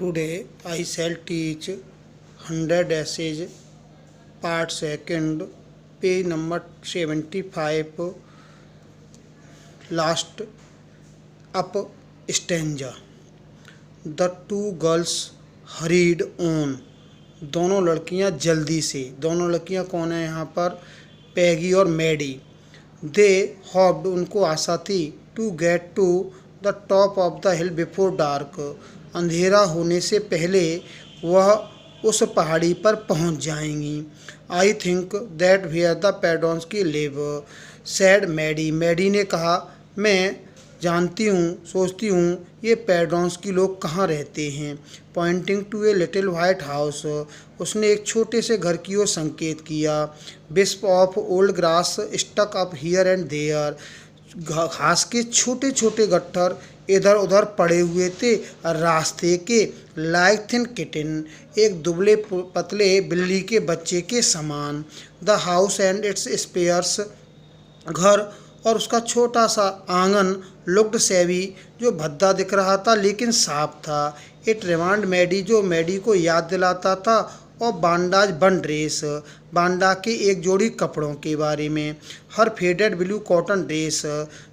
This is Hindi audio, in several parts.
Today I shall teach 100 essays, part second, page number 75, last up stanza. The two girls hurried on. दोनों लड़कियां जल्दी से, दोनों लड़कियां कौन है यहाँ पर? पैगी और मैडी. दे हॉप्ड, उनको आशा थी, to get to the top of the hill before dark, अंधेरा होने से पहले वह उस पहाड़ी पर पहुंच जाएंगी. I think that where the Pedonsky live, said Maddy. Maddy ने कहा, मैं जानती हूँ, सोचती हूँ ये पेडोंस्की लोग कहाँ रहते हैं. Pointing to a little white house, उसने एक छोटे से घर की ओर संकेत किया. बिस्प of old grass stuck up here and there, घास के छोटे छोटे गट्ठर इधर उधर पड़े हुए थे रास्ते के. लाइक थिन किटन, एक दुबले पतले बिल्ली के बच्चे के समान. The house and its spares, घर और उसका छोटा सा आंगन. लुक्ड सेवी, जो भद्दा दिख रहा था लेकिन साफ था. इट रिमांड मैडी, जो मैडी को याद दिलाता था. और बांडाज बन ड्रेस, बांडा के एक जोड़ी कपड़ों के बारे में. हर फेडेड ब्लू कॉटन ड्रेस,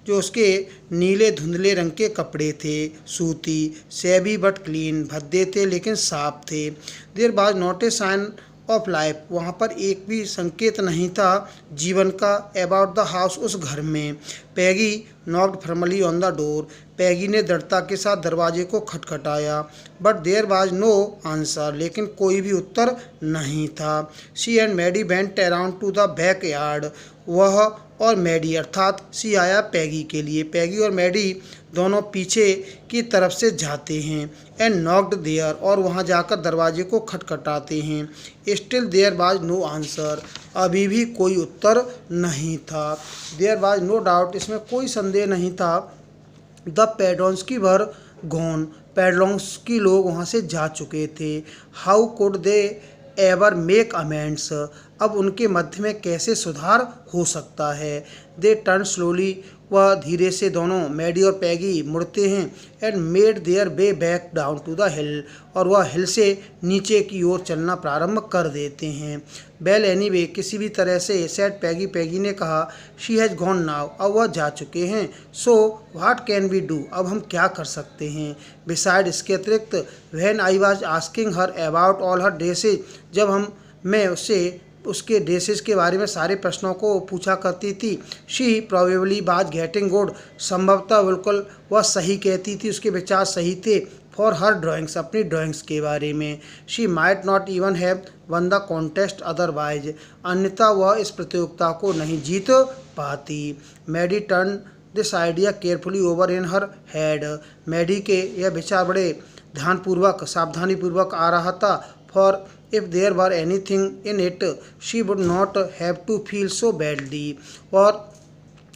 जो उसके नीले धुंधले रंग के कपड़े थे. सूती, सेवी बट क्लीन, भद्दे थे लेकिन साफ थे. There was not a sign of life, वहाँ पर एक भी संकेत नहीं था जीवन का. अबाउट द हाउस, उस घर में. Peggy knocked firmly on the door, Peggy ने दृढ़ता के साथ दरवाजे को खटखटाया. But there was no answer, लेकिन कोई भी उत्तर नहीं था. She and Maddy went around to the back yard, वह और मैडी अर्थात सी आया पैगी के लिए. पैगी और मैडी दोनों पीछे की तरफ से जाते हैं. एंड नॉक्ड देयर, और वहाँ जाकर दरवाजे को खटखटाते हैं. Still there was no answer, अभी भी कोई उत्तर नहीं था. देयर वाज नो डाउट, इसमें कोई संदेह नहीं था. द पेडोंस्की वर गॉन, पेडोंस्की लोग वहाँ से जा चुके थे. How could they ever make amends, अब उनके मध्य में कैसे सुधार हो सकता है. दे टर्न स्लोली, वह धीरे से, दोनों मैडी और पैगी मुड़ते हैं. And made their way back down to the hill, और वह हिल से नीचे की ओर चलना प्रारंभ कर देते हैं. वेल एनीवे, किसी भी तरह से, सेड पैगी, पैगी ने कहा. शी हैज़ गॉन नाउ, अब वह जा चुके हैं. So what can we do, अब हम क्या कर सकते हैं. बिसाइड, इसके अतिरिक्त. When I was asking her about all her dresses, जब मैं उससे उसके ड्रेसेस के बारे में सारे प्रश्नों को पूछा करती थी. She probably was getting good, संभवतः बिल्कुल वह सही कहती थी, उसके विचार सही थे. फॉर हर ड्राइंग्स, अपनी ड्राइंग्स के बारे में. She might not even have won the contest otherwise, अन्यथा वह इस प्रतियोगिता को नहीं जीत पाती. Maddie turn this idea carefully over in her head, Maddie के यह विचार बड़े ध्यानपूर्वक, सावधानीपूर्वक आ रहा था. For if there were anything in it, she would not have to feel so badly, और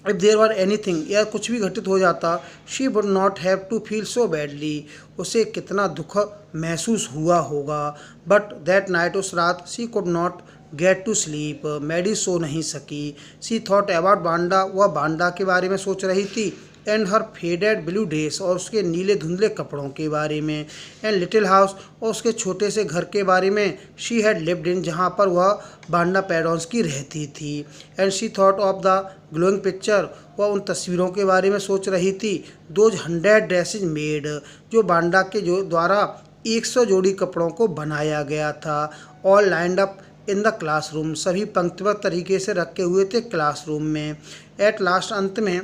if there were anything, या कुछ भी घटित हो जाता, she would not have to feel so badly, उसे कितना दुख महसूस हुआ होगा. but that night, उस रात, she could not get to sleep, Maddy सो नहीं सकी. she thought about बांडा, वह बांडा के बारे में सोच रही थी. And her faded blue dress, और उसके नीले धुंधले कपड़ों के बारे में. एंड लिटिल हाउस, और उसके छोटे से घर के बारे में. शी हैड लिव्ड इन, जहाँ पर वह बांडा पेडोंस्की रहती थी. And she thought of the glowing picture, वह उन तस्वीरों के बारे में सोच रही थी. दोज 100 ड्रेसेज मेड, जो बांडा के द्वारा 100 जोड़ी कपड़ों को बनाया गया था. All lined up in the classroom, सभी पंक्तिबद्ध तरीके से रखे हुए थे क्लासरूम में. एट लास्ट, अंत में,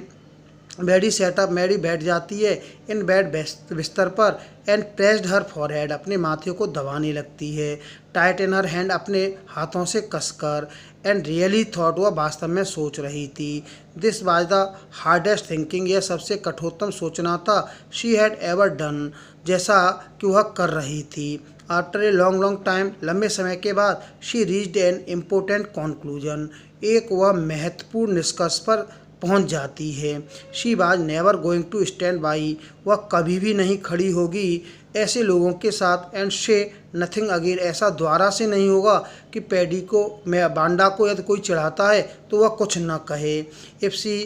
मैडी सेटअप, मैडी बैठ जाती है. इन बेड, बिस्तर पर. एंड प्रेस्ड हर फॉरहेड, अपने माथे को दबाने लगती है. टाइट इन हर हैंड, अपने हाथों से कसकर. एंड रियली थॉट, वह वास्तव में सोच रही थी. This was the hardest thinking, यह सबसे कठोरतम सोचना था. शी हैड एवर डन, जैसा कि वह कर रही थी. After a long long time, लंबे समय के बाद. She reached an important conclusion, एक वह महत्वपूर्ण निष्कर्ष पर पहुंच जाती है. She was never going to stand by, वह कभी भी नहीं खड़ी होगी ऐसे लोगों के साथ. एंड शे नथिंग अगेन, ऐसा द्वारा से नहीं होगा कि पैडी को, मैं बांडा को यदि कोई चढ़ाता है तो वह कुछ न कहे. If she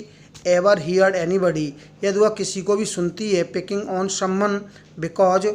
ever heard anybody, यदि वह किसी को भी सुनती है, picking on someone because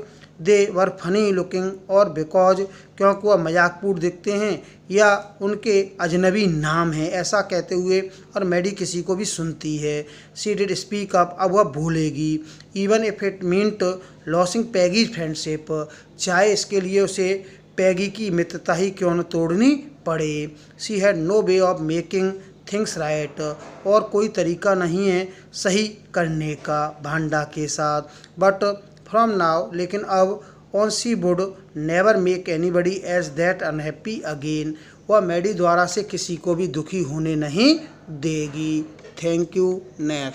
they were funny looking, और बिकॉज क्योंकि वह मजाकपूर्ण दिखते हैं, या उनके अजनबी नाम है, ऐसा कहते हुए और मैडी किसी को भी सुनती है। शी डिड स्पीक अप, अब वह बोलेगी। Even if it meant losing Peggy's friendship, चाहे इसके लिए उसे पैगी की मित्रता ही क्यों न तोड़नी पड़े। She had no way of making things right, और कोई तरीका नहीं है सही करने का भांडा के साथ। बट फ्रॉम नाउ, लेकिन अब, on she would never make anybody as that unhappy again, वह मैडी द्वारा से किसी को भी दुखी होने नहीं देगी। Thank you. नेक्स्ट।